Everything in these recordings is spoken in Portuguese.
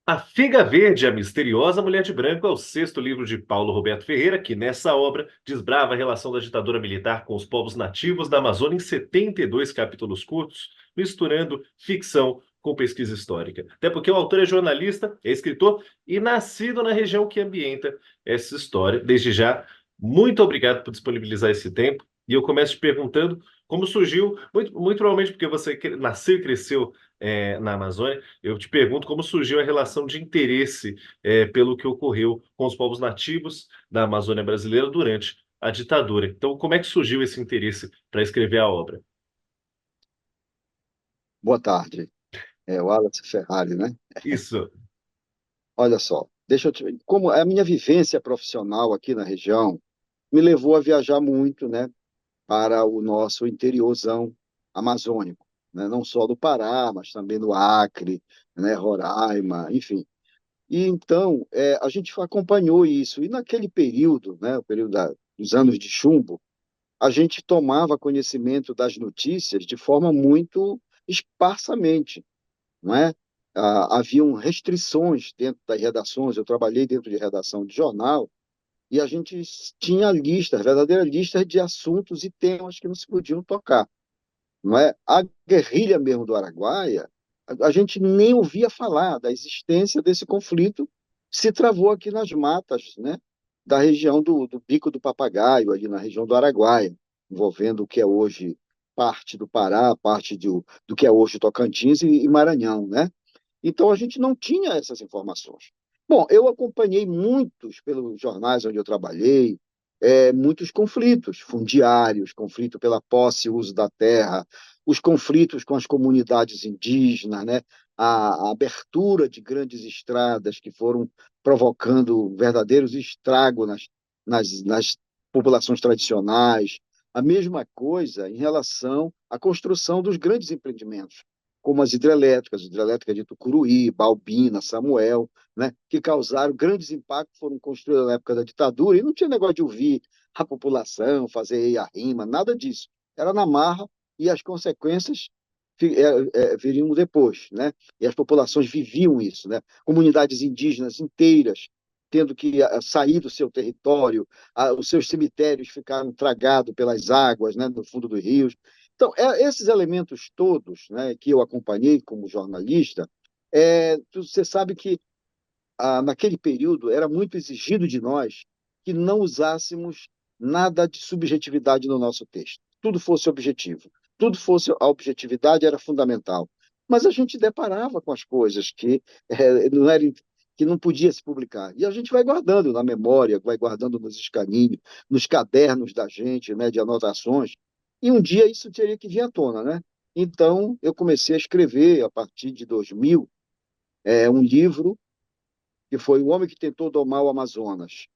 A Figa Verde, a misteriosa mulher de branco, é o sexto livro de Paulo Roberto Ferreira, que nessa obra desbrava a relação da ditadura militar com os povos nativos da Amazônia em 72 capítulos curtos, misturando ficção com pesquisa histórica. Até porque o autor é jornalista, é escritor e nascido na região que ambienta essa história. Desde já, muito obrigado por disponibilizar esse tempo. E eu começo te perguntando como surgiu, muito provavelmente porque você nasceu e cresceu na Amazônia. Eu te pergunto como surgiu a relação de interesse pelo que ocorreu com os povos nativos da Amazônia brasileira durante a ditadura. Então, como é que surgiu esse interesse para escrever a obra? Boa tarde. É o Wallace Ferrari, né? Isso. Olha só, como a minha vivência profissional aqui na região me levou a viajar muito, né, para o nosso interiorzão amazônico, né? Não só do Pará, mas também do Acre, né, Roraima, enfim. E então, a gente acompanhou isso. E naquele período, né, o período dos anos de chumbo, a gente tomava conhecimento das notícias de forma muito esparsamente, não é? Haviam restrições dentro das redações. Eu trabalhei dentro de redação de jornal e a gente tinha listas, verdadeiras listas de assuntos e temas que não se podiam tocar, não é? A guerrilha mesmo do Araguaia, a gente nem ouvia falar da existência desse conflito, se travou aqui nas matas, né? Da região do Bico do Papagaio, ali na região do Araguaia, envolvendo o que é hoje parte do Pará, parte do que é hoje Tocantins e Maranhão, né? Então a gente não tinha essas informações. Bom, eu acompanhei muitos, pelos jornais onde eu trabalhei, muitos conflitos fundiários, conflito pela posse e uso da terra, os conflitos com as comunidades indígenas, né? A abertura de grandes estradas que foram provocando verdadeiros estragos nas populações tradicionais. A mesma coisa em relação à construção dos grandes empreendimentos como as hidrelétricas de Tucuruí, Balbina, Samuel, né, que causaram grandes impactos, foram construídas na época da ditadura, e não tinha negócio de ouvir a população, fazer a rima, nada disso. Era na marra e as consequências viriam depois, né? E as populações viviam isso, né? Comunidades indígenas inteiras tendo que sair do seu território, os seus cemitérios ficaram tragados pelas águas, né, no fundo dos rios. Então, esses elementos todos, né, que eu acompanhei como jornalista, você sabe que naquele período era muito exigido de nós que não usássemos nada de subjetividade no nosso texto. Tudo fosse objetivo. Tudo fosse a objetividade era fundamental. Mas a gente deparava com as coisas não era, que não podia se publicar. E a gente vai guardando na memória, vai guardando nos escaninhos, nos cadernos da gente, né, de anotações. E um dia isso teria que vir à tona, né? Então, eu comecei a escrever, a partir de 2000, um livro que foi O Homem que Tentou Domar o Amazonas.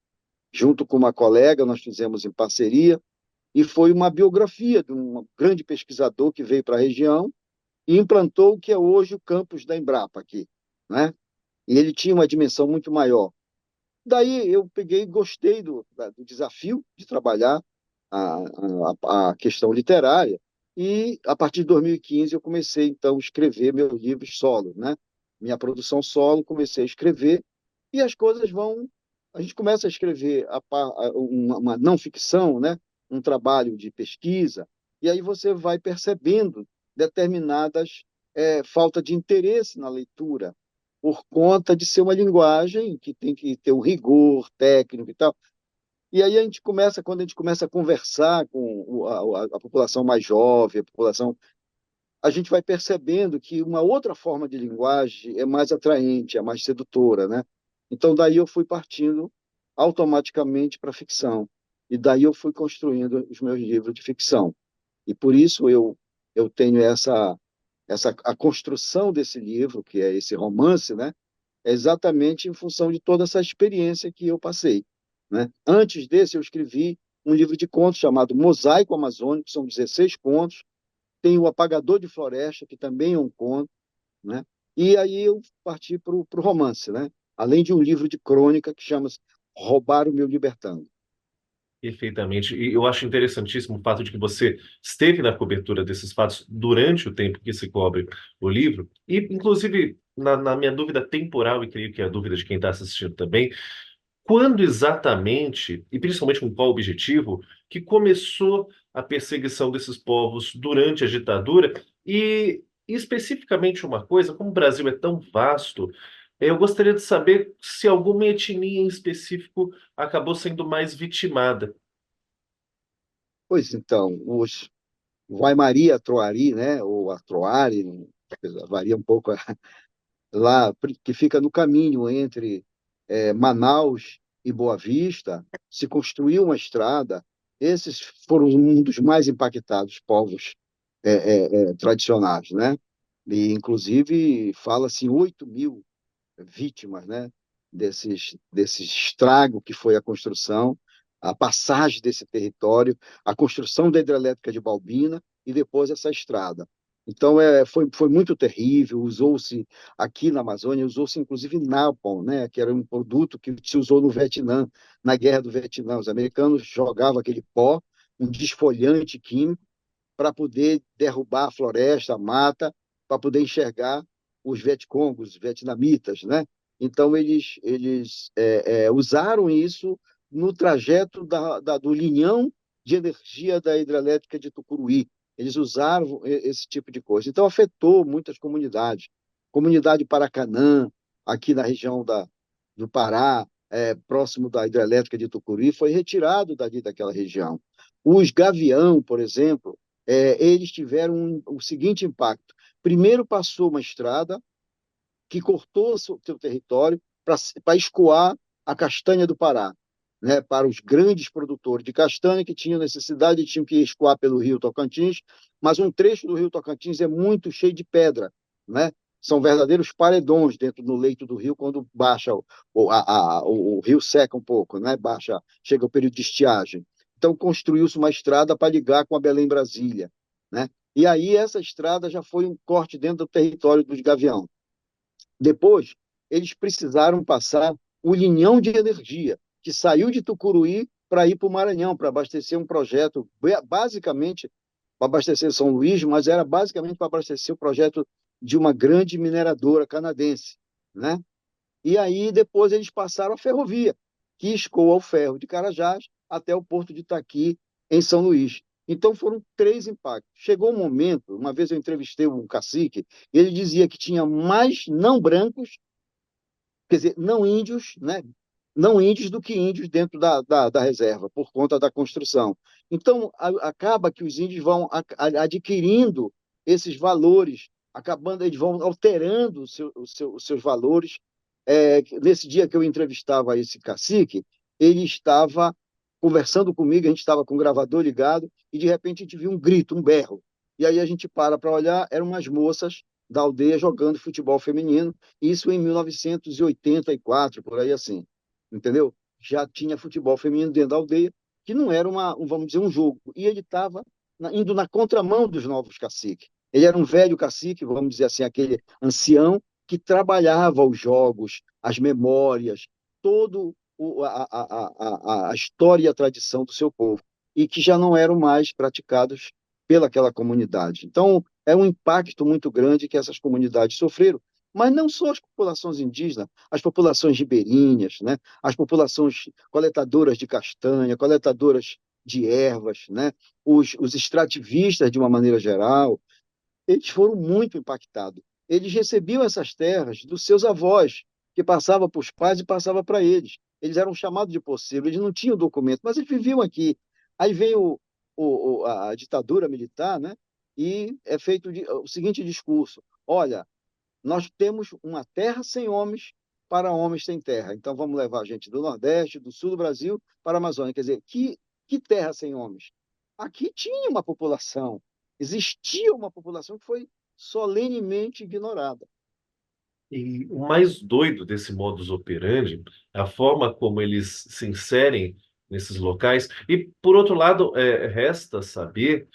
Junto com uma colega, nós fizemos em parceria, e foi uma biografia de um grande pesquisador que veio para a região e implantou o que é hoje o campus da Embrapa aqui, né? E ele tinha uma dimensão muito maior. Daí eu peguei, gostei do desafio de trabalhar a questão literária, e a partir de 2015 eu comecei então a escrever meus livros solo, né? Minha produção solo, comecei a escrever e as coisas vão. A gente começa a escrever uma não ficção, né? Um trabalho de pesquisa, e aí você vai percebendo determinadas falta de interesse na leitura, por conta de ser uma linguagem que tem que ter um rigor técnico e tal. E aí quando a gente começa a conversar com a população mais jovem, a população, a gente vai percebendo que uma outra forma de linguagem é mais atraente, é mais sedutora, né? Então daí eu fui partindo automaticamente para a ficção. E daí eu fui construindo os meus livros de ficção. E por isso eu tenho a construção desse livro, que é esse romance, né? É exatamente em função de toda essa experiência que eu passei, né? Antes desse, eu escrevi um livro de contos chamado Mosaico Amazônico, são 16 contos. Tem o Apagador de Floresta, que também é um conto, né? E aí eu parti para o romance, né? Além de um livro de crônica que chama-se Roubar o Meu Libertando. Perfeitamente. E eu acho interessantíssimo o fato de que você esteve na cobertura desses fatos durante o tempo que se cobre o livro. E, inclusive, na minha dúvida temporal, e creio que é a dúvida de quem está assistindo também, quando exatamente, e principalmente com qual objetivo, que começou a perseguição desses povos durante a ditadura? E especificamente uma coisa, como o Brasil é tão vasto, eu gostaria de saber se alguma etnia em específico acabou sendo mais vitimada. Pois então, os Vai-Maria Troari, né, ou a Troari, varia um pouco lá, que fica no caminho entre Manaus e Boa Vista, se construiu uma estrada. Esses foram um dos mais impactados povos tradicionais, né? E, inclusive, fala-se em 8.000 vítimas, né? Desse estrago que foi a construção, a passagem desse território, a construção da hidrelétrica de Balbina e depois essa estrada. Então, foi muito terrível. Usou-se aqui na Amazônia, usou-se inclusive napalm, né, que era um produto que se usou no Vietnã, na Guerra do Vietnã. Os americanos jogavam aquele pó, um desfolhante químico, para poder derrubar a floresta, a mata, para poder enxergar os Vietcongos, os vietnamitas, né? Então, eles usaram isso no trajeto do linhão de energia da hidrelétrica de Tucuruí. Eles usaram esse tipo de coisa. Então, afetou muitas comunidades. Comunidade Paracanã, aqui na região do Pará, próximo da hidrelétrica de Tucuruí, foi retirado dali daquela região. Os Gavião, por exemplo, eles tiveram o seguinte impacto. Primeiro passou uma estrada que cortou o seu território para escoar a castanha do Pará, né, para os grandes produtores de castanha que tinham necessidade, tinham que escoar pelo rio Tocantins, mas um trecho do rio Tocantins é muito cheio de pedra, né? São verdadeiros paredões dentro do leito do rio quando baixa o rio seca um pouco, né? Baixa, chega o período de estiagem. Então construiu-se uma estrada para ligar com a Belém Brasília, né? E aí essa estrada já foi um corte dentro do território dos Gavião. Depois, eles precisaram passar o linhão de energia, que saiu de Tucuruí para ir para o Maranhão, para abastecer um projeto, basicamente para abastecer São Luís, mas era basicamente para abastecer o projeto de uma grande mineradora canadense, né? E aí depois eles passaram a ferrovia, que escoa o ferro de Carajás até o porto de Itaqui, em São Luís. Então foram três impactos. Chegou um momento, uma vez eu entrevistei um cacique, ele dizia que tinha mais não brancos, quer dizer, não índios, né? Não índios do que índios dentro da reserva, por conta da construção. Então, acaba que os índios vão adquirindo esses valores, acabando, eles vão alterando os seus valores. Nesse dia que eu entrevistava esse cacique, ele estava conversando comigo, a gente estava com o gravador ligado, e de repente a gente viu um grito, um berro. E aí a gente para olhar, eram umas moças da aldeia jogando futebol feminino, isso em 1984, por aí assim, entendeu? Já tinha futebol feminino dentro da aldeia, que não era vamos dizer, um jogo. E ele estava indo na contramão dos novos caciques. Ele era um velho cacique, vamos dizer assim, aquele ancião que trabalhava os jogos, as memórias, todo a história e a tradição do seu povo, e que já não eram mais praticados pelaquela comunidade. Então, é um impacto muito grande que essas comunidades sofreram, mas não só as populações indígenas, as populações ribeirinhas, né? As populações coletadoras de castanha, coletadoras de ervas, né? Os extrativistas, de uma maneira geral, eles foram muito impactados. Eles recebiam essas terras dos seus avós, que passava para os pais e passava para eles. Eles eram chamados de possível, eles não tinham documento, mas eles viviam aqui. Aí vem a ditadura militar, né? E é feito o seguinte discurso: olha, nós temos uma terra sem homens para homens sem terra. Então vamos levar a gente do Nordeste, do Sul do Brasil para a Amazônia. Quer dizer, que terra sem homens? Aqui tinha uma população, existia uma população que foi solenemente ignorada. E o mais doido desse modus operandi é a forma como eles se inserem nesses locais. E, por outro lado, resta saber,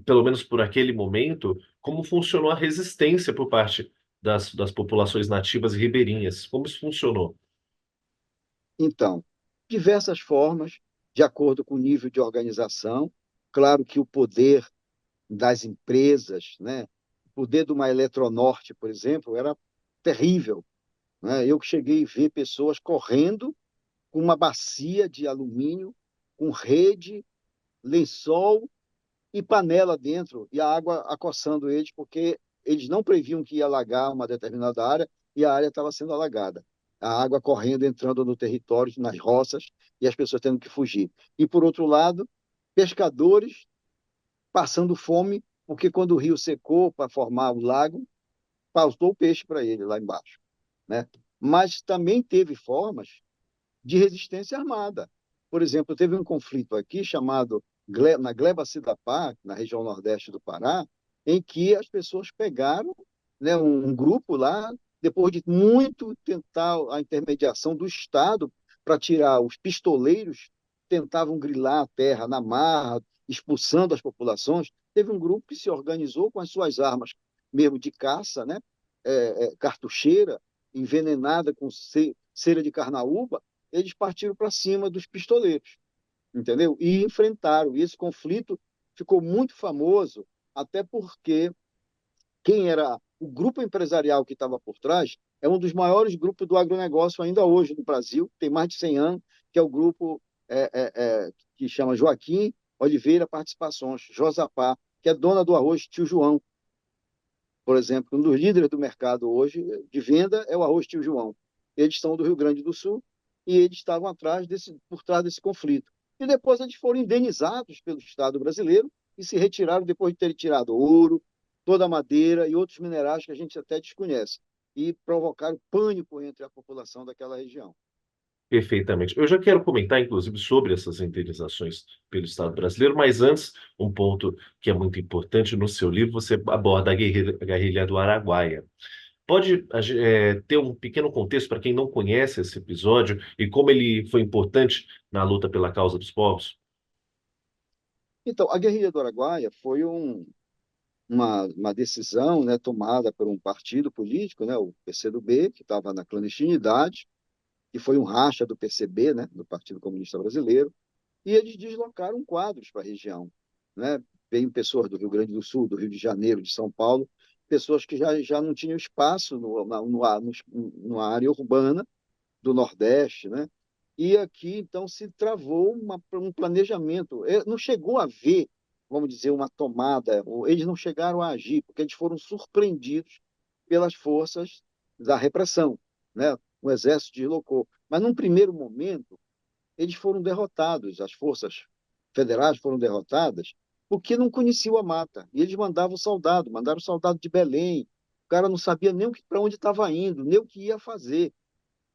pelo menos por aquele momento, como funcionou a resistência por parte das populações nativas e ribeirinhas. Como isso funcionou? Então, diversas formas, de acordo com o nível de organização. Claro que o poder das empresas, né? O poder de uma Eletronorte, por exemplo, era terrível, né? Eu cheguei a ver pessoas correndo com uma bacia de alumínio, com rede, lençol e panela dentro, e a água acossando eles, porque eles não previam que ia alagar uma determinada área, e a área estava sendo alagada. A água correndo, entrando no território, nas roças, e as pessoas tendo que fugir. E, por outro lado, pescadores passando fome, porque quando o rio secou para formar o lago, faltou peixe para ele lá embaixo, né? Mas também teve formas de resistência armada. Por exemplo, teve um conflito aqui chamado na Gleba Cidapá, na região nordeste do Pará, em que as pessoas pegaram, né, um grupo lá, depois de muito tentar a intermediação do Estado para tirar os pistoleiros, tentavam grilar a terra na marra, expulsando as populações. Teve um grupo que se organizou com as suas armas, mesmo de caça, né, cartucheira, envenenada com cera de carnaúba, eles partiram para cima dos pistoleiros, entendeu? E enfrentaram. E esse conflito ficou muito famoso, até porque quem era o grupo empresarial que estava por trás é um dos maiores grupos do agronegócio ainda hoje no Brasil, tem mais de 100 anos, que é o grupo que chama Joaquim Oliveira Participações, Josapá, que é dona do arroz Tio João, por exemplo. Um dos líderes do mercado hoje de venda é o arroz Tio João. Eles são do Rio Grande do Sul e eles estavam por trás desse conflito. E depois eles foram indenizados pelo Estado brasileiro e se retiraram depois de terem tirado ouro, toda a madeira e outros minerais que a gente até desconhece. E provocaram pânico entre a população daquela região. Perfeitamente. Eu já quero comentar, inclusive, sobre essas indenizações pelo Estado brasileiro, mas antes, um ponto que é muito importante no seu livro, você aborda a guerrilha do Araguaia. Pode ter um pequeno contexto para quem não conhece esse episódio e como ele foi importante na luta pela causa dos povos? Então, a guerrilha do Araguaia foi uma decisão, né, tomada por um partido político, né, o PCdoB, que estava na clandestinidade, que foi um racha do PCB, né, do Partido Comunista Brasileiro, e eles deslocaram quadros para a região, né? Veio pessoas do Rio Grande do Sul, do Rio de Janeiro, de São Paulo, pessoas que já não tinham espaço no área urbana do Nordeste, né? E aqui, então, se travou um planejamento. Não chegou a haver, vamos dizer, uma tomada, eles não chegaram a agir, porque eles foram surpreendidos pelas forças da repressão, né? O exército deslocou. Mas, num primeiro momento, eles foram derrotados, as forças federais foram derrotadas, porque não conheciam a mata. E eles mandaram soldado de Belém. O cara não sabia nem para onde estava indo, nem o que ia fazer.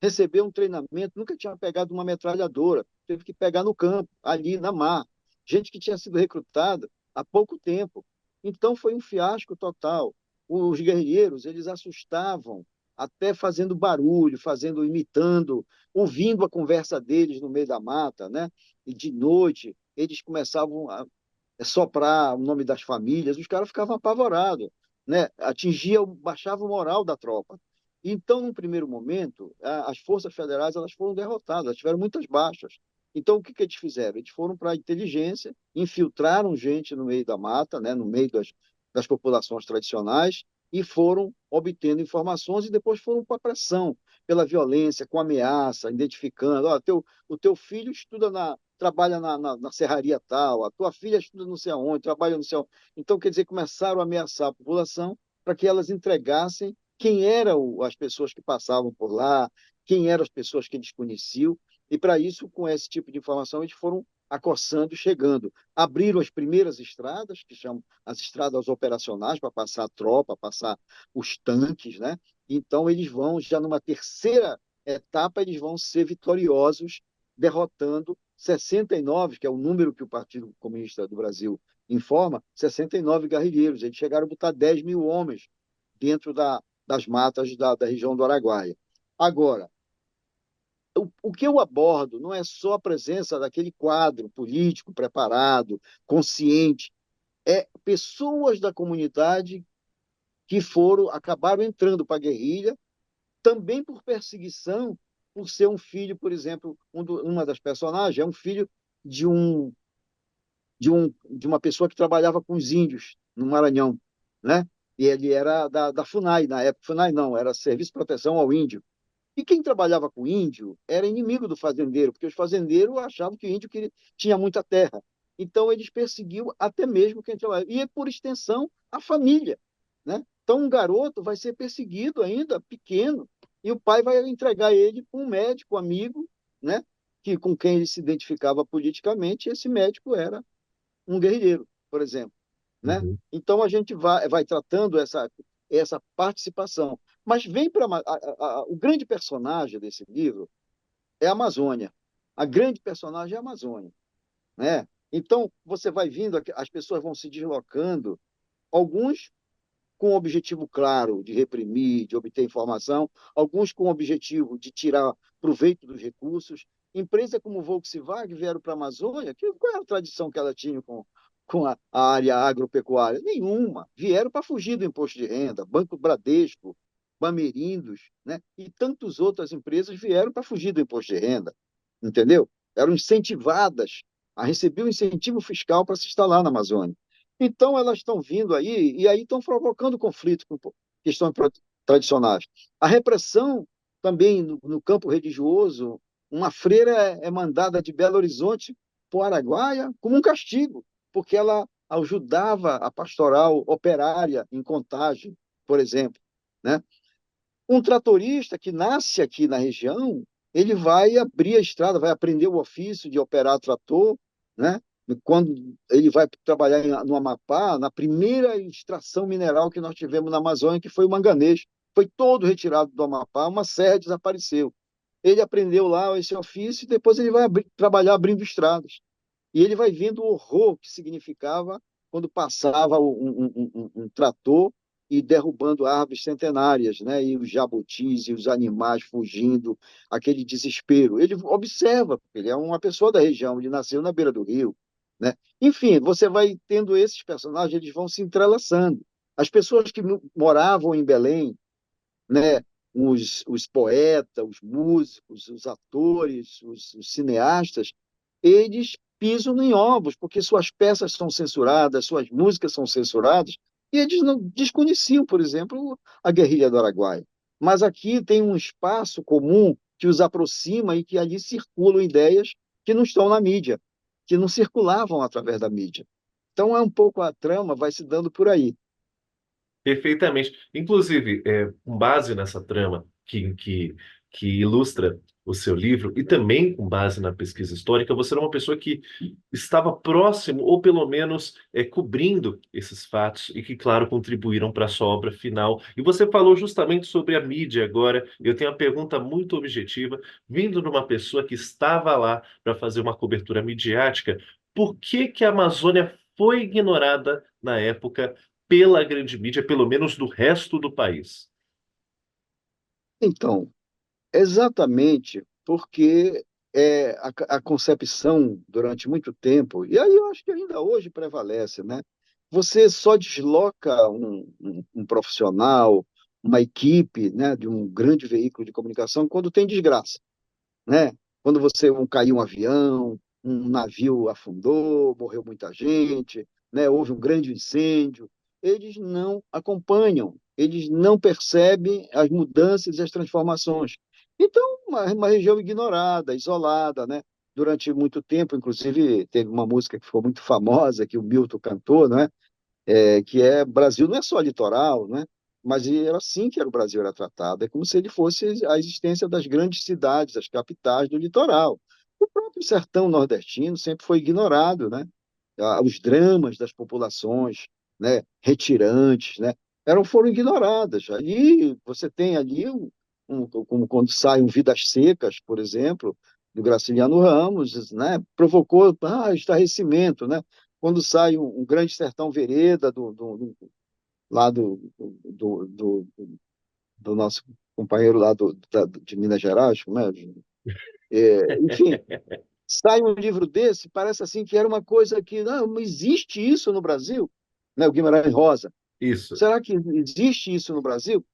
Recebeu um treinamento, nunca tinha pegado uma metralhadora, teve que pegar no campo, ali na mar. Gente que tinha sido recrutada há pouco tempo. Então foi um fiasco total. Os guerrilheiros, eles assustavam, até fazendo barulho, imitando, ouvindo a conversa deles no meio da mata, né? E de noite eles começavam a soprar o nome das famílias, os caras ficavam apavorados, né? Baixava o moral da tropa. Então, num primeiro momento, as forças federais elas foram derrotadas, elas tiveram muitas baixas. Então, o que eles fizeram? Eles foram para a inteligência, infiltraram gente no meio da mata, né, no meio das populações tradicionais, e foram obtendo informações e depois foram para a pressão, pela violência, com ameaça, identificando, o teu filho trabalha na serraria tal, a tua filha estuda não sei aonde, trabalha no céu. Então, quer dizer, começaram a ameaçar a população para que elas entregassem quem eram as pessoas que passavam por lá, quem eram as pessoas que eles conheciam, e para isso, com esse tipo de informação, eles foram acossando, chegando. Abriram as primeiras estradas, que chamam as estradas operacionais, para passar a tropa, passar os tanques, né? Então, eles vão, já numa terceira etapa, eles vão ser vitoriosos, derrotando 69, que é o número que o Partido Comunista do Brasil informa, 69 guerrilheiros. Eles chegaram a botar 10 mil homens dentro das matas da região do Araguaia. Agora, o que eu abordo não é só a presença daquele quadro político preparado, consciente, é pessoas da comunidade que acabaram entrando para a guerrilha, também por perseguição, por ser um filho, por exemplo, uma das personagens é um filho de de uma pessoa que trabalhava com os índios no Maranhão, né? E ele era da FUNAI, na época. FUNAI não, era Serviço de Proteção ao Índio. E quem trabalhava com índio era inimigo do fazendeiro, porque os fazendeiros achavam que o índio tinha muita terra. Então, eles perseguiam até mesmo quem trabalhava. E, por extensão, a família. Né? Então, um garoto vai ser perseguido ainda, pequeno, e o pai vai entregar ele para um médico amigo, né? Com quem ele se identificava politicamente, e esse médico era um guerrilheiro, por exemplo. Né? Uhum. Então, a gente vai tratando essa participação. Mas vem para o grande personagem desse livro é a Amazônia. A grande personagem é a Amazônia. Né? Então, você vai vindo, as pessoas vão se deslocando, alguns com o objetivo claro de reprimir, de obter informação, alguns com o objetivo de tirar proveito dos recursos. Empresas como Volkswagen vieram para a Amazônia, qual é a tradição que ela tinha com a área agropecuária? Nenhuma. Vieram para fugir do imposto de renda. Banco Bradesco, Bamerindos, né? E tantas outras empresas vieram para fugir do imposto de renda. Entendeu? Eram incentivadas a receber um incentivo fiscal para se instalar na Amazônia. Então, elas estão vindo aí, e aí estão provocando conflito com questões tradicionais. A repressão também no campo religioso, uma freira é mandada de Belo Horizonte para o Araguaia como um castigo, porque ela ajudava a pastoral operária em Contagem, por exemplo. Né? Um tratorista que nasce aqui na região, ele vai abrir a estrada, vai aprender o ofício de operar trator, né? Quando ele vai trabalhar no Amapá, na primeira extração mineral que nós tivemos na Amazônia, que foi o manganês, foi todo retirado do Amapá, uma serra desapareceu. Ele aprendeu lá esse ofício e depois ele vai trabalhar abrindo estradas. E ele vai vendo o horror que significava quando passava um trator e derrubando árvores centenárias, né? E os jabutis e os animais fugindo, aquele desespero. Ele observa, porque ele é uma pessoa da região, ele nasceu na beira do rio. Né? Enfim, você vai tendo esses personagens, eles vão se entrelaçando. As pessoas que moravam em Belém, né? Os poetas, os músicos, os atores, os cineastas, eles pisam em ovos, porque suas peças são censuradas, suas músicas são censuradas, e eles não desconheciam, por exemplo, a guerrilha do Araguaia. Mas aqui tem um espaço comum que os aproxima e que ali circulam ideias que não estão na mídia, que não circulavam através da mídia. Então é um pouco a trama, vai se dando por aí. Perfeitamente. Inclusive, com base nessa trama que ilustra o seu livro, e também com base na pesquisa histórica, você era uma pessoa que estava próximo, ou pelo menos cobrindo esses fatos, e que, claro, contribuíram para a sua obra final. E você falou justamente sobre a mídia agora. Eu tenho uma pergunta muito objetiva, vindo de uma pessoa que estava lá para fazer uma cobertura midiática. Por que que a Amazônia foi ignorada na época pela grande mídia, pelo menos do resto do país? Então, exatamente porque a concepção, durante muito tempo, e aí eu acho que ainda hoje prevalece, né? Você só desloca um profissional, uma equipe, né, de um grande veículo de comunicação quando tem desgraça, né? Quando caiu um avião, um navio afundou, morreu muita gente, né? Houve um grande incêndio, eles não acompanham, eles não percebem as mudanças e as transformações. Então, uma região ignorada, isolada, né? Durante muito tempo, inclusive, teve uma música que ficou muito famosa, que o Milton cantou, né? Que Brasil não é só litoral, né? Mas era assim que o Brasil era tratado, é como se ele fosse a existência das grandes cidades, as capitais do litoral. O próprio sertão nordestino sempre foi ignorado, né? Os dramas das populações, né? Retirantes, né? Foram ignoradas. Ali você tem ali como quando saem Vidas Secas, por exemplo, do Graciliano Ramos, né? Provocou estarrecimento, né? Quando sai um Grande Sertão Vereda lá do nosso companheiro lá de Minas Gerais, como é? Enfim, sai um livro desse, parece assim que era uma coisa que não existe isso no Brasil, né? O Guimarães Rosa. Isso. Será que existe isso no Brasil?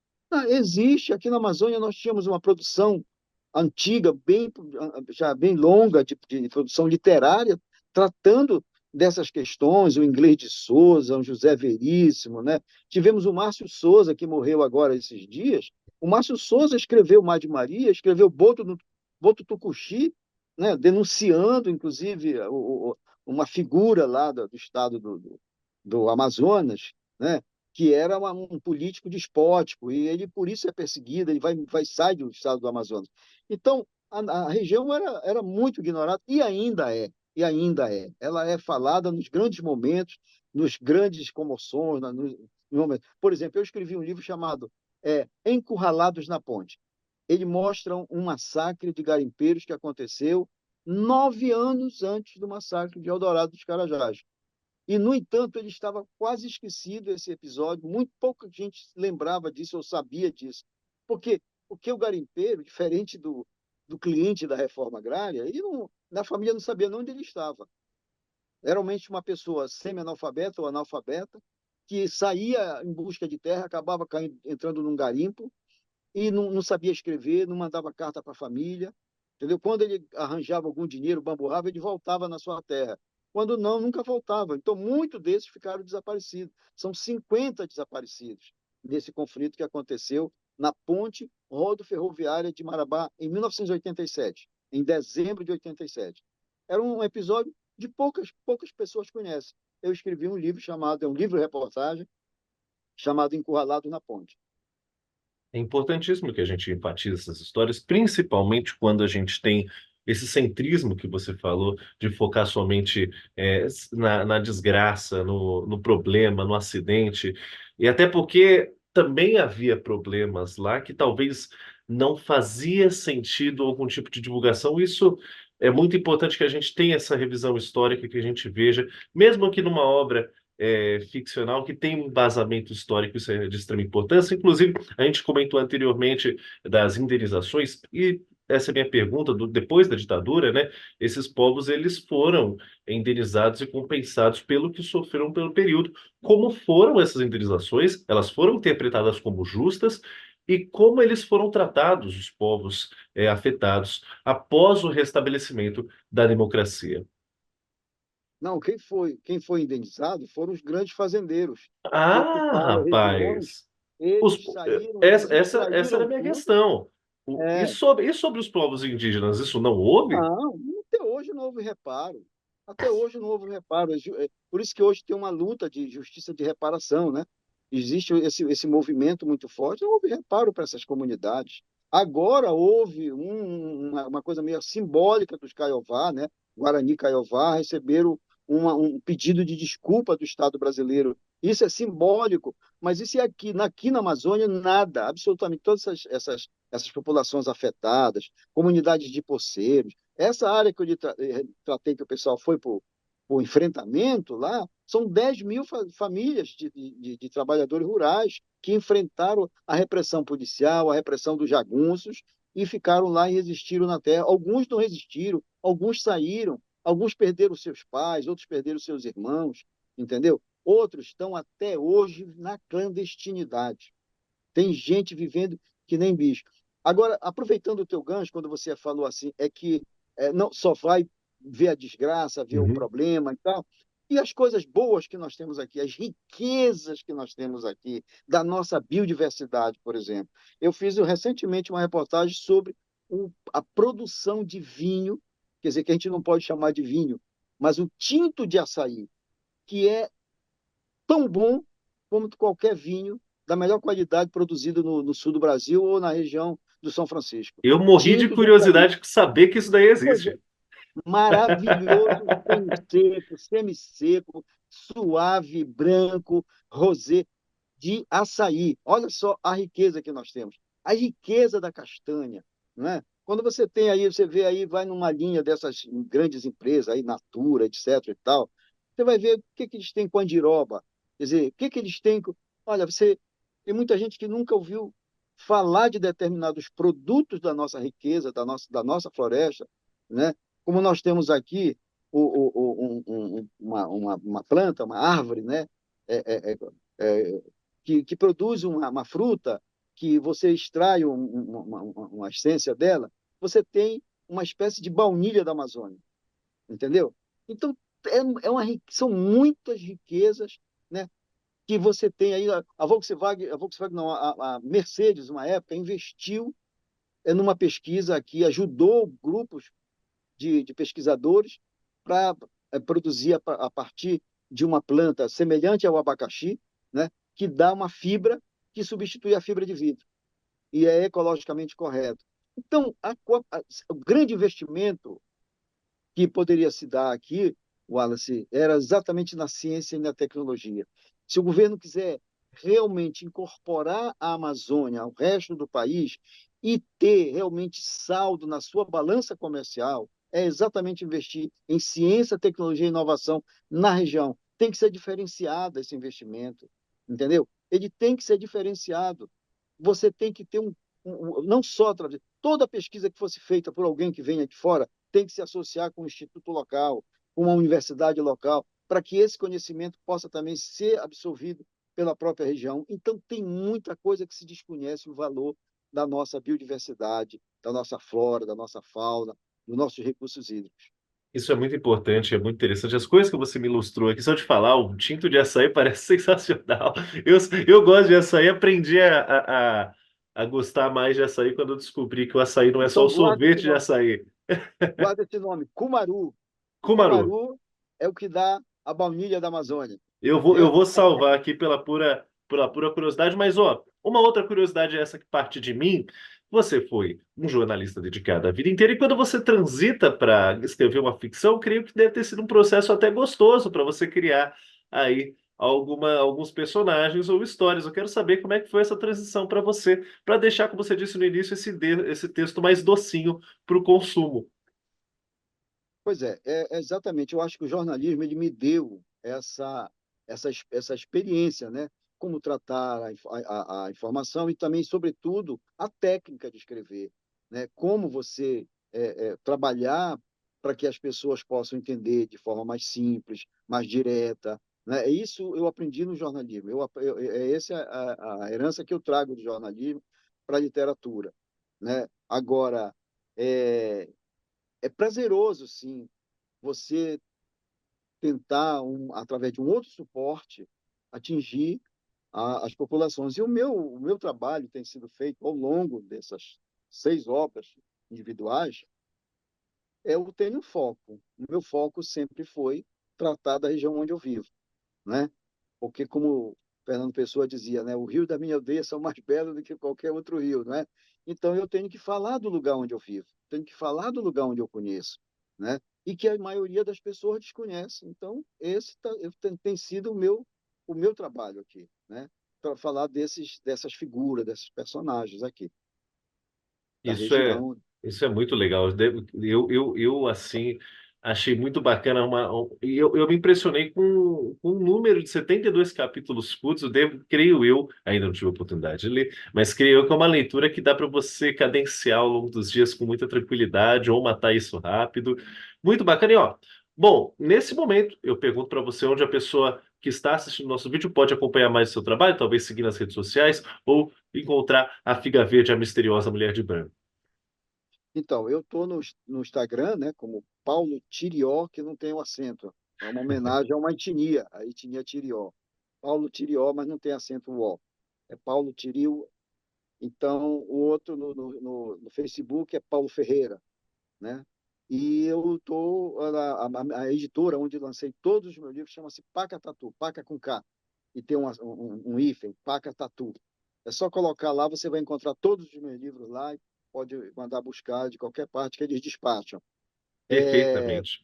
Existe. Aqui na Amazônia nós tínhamos uma produção antiga, já bem longa, de produção literária, tratando dessas questões, o Inglês de Souza, o José Veríssimo, né? Tivemos o Márcio Souza, que morreu agora esses dias. O Márcio Souza escreveu Mar de Maria, escreveu Boto Tucuxi, né? Denunciando, inclusive, uma figura lá do estado do Amazonas, né? Que era um político despótico, e ele, por isso, é perseguido, ele sai do estado do Amazonas. Então, a região era muito ignorada, e ainda é. Ela é falada nos grandes momentos, nos grandes comoções, nos momentos. Por exemplo, eu escrevi um livro chamado Encurralados na Ponte. Ele mostra um massacre de garimpeiros que aconteceu 9 anos antes do massacre de Eldorado dos Carajás. E, no entanto, ele estava quase esquecido, esse episódio, muito pouca gente lembrava disso ou sabia disso. Porque o garimpeiro, diferente do cliente da reforma agrária, ele não, na família não sabia nem onde ele estava. Era realmente uma pessoa semi-analfabeta ou analfabeta, que saía em busca de terra, acabava entrando num garimpo, e não sabia escrever, não mandava carta para a família, entendeu? Quando ele arranjava algum dinheiro, bamburrava, ele voltava na sua terra. Quando não, nunca voltava. Então, muitos desses ficaram desaparecidos. São 50 desaparecidos nesse conflito que aconteceu na ponte rodoferroviária de Marabá em 1987, em dezembro de 87. Era um episódio de poucas pessoas conhecem. Eu escrevi um livro chamado, é um livro-reportagem, chamado Encurralado na Ponte. É importantíssimo que a gente enfatize essas histórias, principalmente quando a gente tem esse centrismo que você falou, de focar somente na desgraça, no problema, no acidente, e até porque também havia problemas lá que talvez não fazia sentido algum tipo de divulgação. Isso é muito importante que a gente tenha essa revisão histórica, que a gente veja, mesmo que numa obra ficcional que tem um embasamento histórico, isso é de extrema importância. Inclusive, a gente comentou anteriormente das indenizações, e essa é a minha pergunta, depois da ditadura, né? Esses povos eles foram indenizados e compensados pelo que sofreram pelo período. Como foram essas indenizações? Elas foram interpretadas como justas, e como eles foram tratados, os povos afetados, após o restabelecimento da democracia? Não, quem foi indenizado foram os grandes fazendeiros que Ah, ocuparam regiões. rapaz! Os- Eles saíram, essa, eles essa era a extraíram minha tudo. questão. E É, sobre os povos indígenas, isso não houve? não, até hoje não houve reparo. Até hoje não houve reparo. Por isso que hoje tem uma luta de justiça de reparação, né? Existe esse movimento muito forte, não houve reparo para essas comunidades. Agora houve uma coisa meio simbólica dos Caiová, né? Guarani Caiová receberam um pedido de desculpa do Estado brasileiro. Isso é simbólico, mas isso é aqui na Amazônia, nada, absolutamente todas essas populações afetadas, comunidades de poceiros. Essa área que eu tratei, que o pessoal foi para o enfrentamento lá, são 10 mil famílias de trabalhadores rurais que enfrentaram a repressão policial, a repressão dos jagunços, e ficaram lá e resistiram na terra. Alguns não resistiram, alguns saíram, alguns perderam seus pais, outros perderam seus irmãos, entendeu? Outros estão até hoje na clandestinidade. Tem gente vivendo que nem bicho. Agora, aproveitando o teu gancho, quando você falou assim, é que não só vai ver a desgraça, ver o Uhum. problema e tal, e as coisas boas que nós temos aqui, as riquezas que nós temos aqui, da nossa biodiversidade, por exemplo. Eu fiz recentemente uma reportagem sobre a produção de vinho, quer dizer, que a gente não pode chamar de vinho, mas o tinto de açaí, que é tão bom como qualquer vinho da melhor qualidade produzido no sul do Brasil ou na região do São Francisco. Eu morri de Tinto de açaí. curiosidade de saber que isso daí Pois é, existe. maravilhoso, semi-seco, semi-seco, suave, branco, rosé, de açaí. Olha só a riqueza que nós temos. A riqueza da castanha, não é? Quando você tem aí, você vê aí, vai numa linha dessas grandes empresas aí, Natura, etc e tal, você vai ver o que eles têm com andiroba, quer dizer, o que eles têm com... Olha, tem muita gente que nunca ouviu falar de determinados produtos da nossa riqueza, da nossa floresta, né? Como nós temos aqui uma planta, uma árvore, né? É, é, é, que produz uma fruta, que você extrai uma essência dela, você tem uma espécie de baunilha da Amazônia, entendeu? Então, são muitas riquezas, né, que você tem aí. A Volkswagen não, a Mercedes, uma época, investiu numa pesquisa que ajudou grupos de pesquisadores para produzir a partir de uma planta semelhante ao abacaxi, né, que dá uma fibra que substitui a fibra de vidro e é ecologicamente correto. Então, o grande investimento que poderia se dar aqui, Wallace, era exatamente na ciência e na tecnologia. Se o governo quiser realmente incorporar a Amazônia ao resto do país e ter realmente saldo na sua balança comercial, é exatamente investir em ciência, tecnologia e inovação na região. Tem que ser diferenciado esse investimento, entendeu? Ele tem que ser diferenciado. Você tem que ter não só toda pesquisa que fosse feita por alguém que venha de fora tem que se associar com um instituto local, com uma universidade local, para que esse conhecimento possa também ser absorvido pela própria região. Então, tem muita coisa que se desconhece o valor da nossa biodiversidade, da nossa flora, da nossa fauna, dos nossos recursos hídricos. Isso é muito importante, é muito interessante. As coisas que você me ilustrou aqui, só de falar, o tinto de açaí parece sensacional. Eu, eu gosto de açaí, aprendi a gostar mais de açaí quando eu descobri que o açaí não é só o Então, sorvete de açaí. guarda esse nome, cumaru. O Cumaru. cumaru é o que dá a baunilha da Amazônia, Eu entendeu? vou salvar aqui pela pura curiosidade, mas ó, uma outra curiosidade é essa que parte de mim. Você foi um jornalista dedicado a vida inteira, e quando você transita para escrever uma ficção, eu creio que deve ter sido um processo até gostoso para você criar aí alguns personagens ou histórias. Eu quero saber como é que foi essa transição para você, para deixar, como você disse no início, esse texto mais docinho para o consumo. Pois é exatamente. Eu acho que o jornalismo ele me deu essa experiência, né? Como tratar a informação e também, sobretudo, a técnica de escrever, né? Como você trabalhar para que as pessoas possam entender de forma mais simples, mais direta, né? Isso eu aprendi no jornalismo. Essa é a herança que eu trago do jornalismo para a literatura, né? Agora, é, é prazeroso, sim, você tentar, através de um outro suporte, atingir as populações. E o meu trabalho tem sido feito ao longo dessas 6 obras individuais, eu tenho foco. O meu foco sempre foi tratar da região onde eu vivo, né? Porque, como Fernando Pessoa dizia, né, o rio da minha aldeia são mais belos do que qualquer outro rio, né? Então eu tenho que falar do lugar onde eu vivo, tenho que falar do lugar onde eu conheço, né? E que a maioria das pessoas desconhece. Então esse tem sido o meu trabalho aqui, né? Para falar dessas figuras, desses personagens aqui da Isso é, região. isso é muito legal. Eu assim, achei muito bacana. Eu me impressionei com um número de 72 capítulos curtos. Creio eu, ainda não tive a oportunidade de ler, mas creio eu que é uma leitura que dá para você cadenciar ao longo dos dias com muita tranquilidade ou matar isso rápido. Muito bacana. E ó, bom, nesse momento, eu pergunto para você onde a pessoa que está assistindo nosso vídeo pode acompanhar mais o seu trabalho, talvez seguir nas redes sociais ou encontrar a Figa Verde, a misteriosa mulher de branco. Então, eu estou no Instagram, né, como Paulo Tirió, que não tem o acento. É uma homenagem a uma etnia, a etnia Tirió. Paulo Tirió, mas não tem acento o O. É Paulo Tirio. Então, o outro no Facebook é Paulo Ferreira, né? E eu estou, a editora onde lancei todos os meus livros chama-se Paca Tatu, Paca com K, e tem um hífen, Paca Tatu. É só colocar lá, você vai encontrar todos os meus livros lá e pode mandar buscar de qualquer parte que eles despacham. Perfeitamente.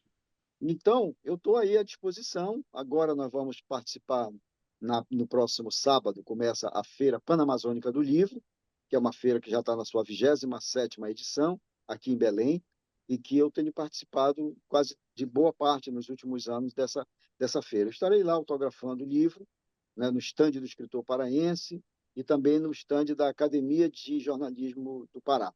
Então, eu estou aí à disposição. Agora nós vamos participar, no próximo sábado, começa a Feira Panamazônica do Livro, que é uma feira que já está na sua 27ª edição, aqui em Belém, e que eu tenho participado quase de boa parte nos últimos anos dessa feira. Eu estarei lá autografando o livro, né, no estande do escritor paraense e também no estande da Academia de Jornalismo do Pará.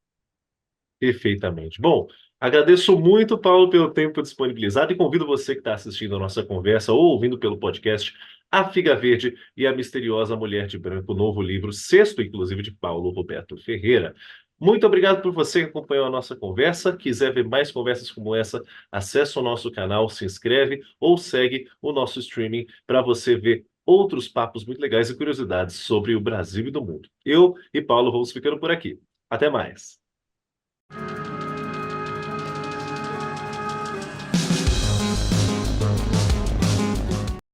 Perfeitamente. Bom, agradeço muito, Paulo, pelo tempo disponibilizado e convido você que está assistindo a nossa conversa ou ouvindo pelo podcast A Figa Verde e a Misteriosa Mulher de Branco, novo livro, sexto, inclusive, de Paulo Roberto Ferreira. Muito obrigado por você que acompanhou a nossa conversa. Quiser ver mais conversas como essa, acesse o nosso canal, se inscreve ou segue o nosso streaming para você ver outros papos muito legais e curiosidades sobre o Brasil e do mundo. Eu e Paulo vamos ficando por aqui. Até mais.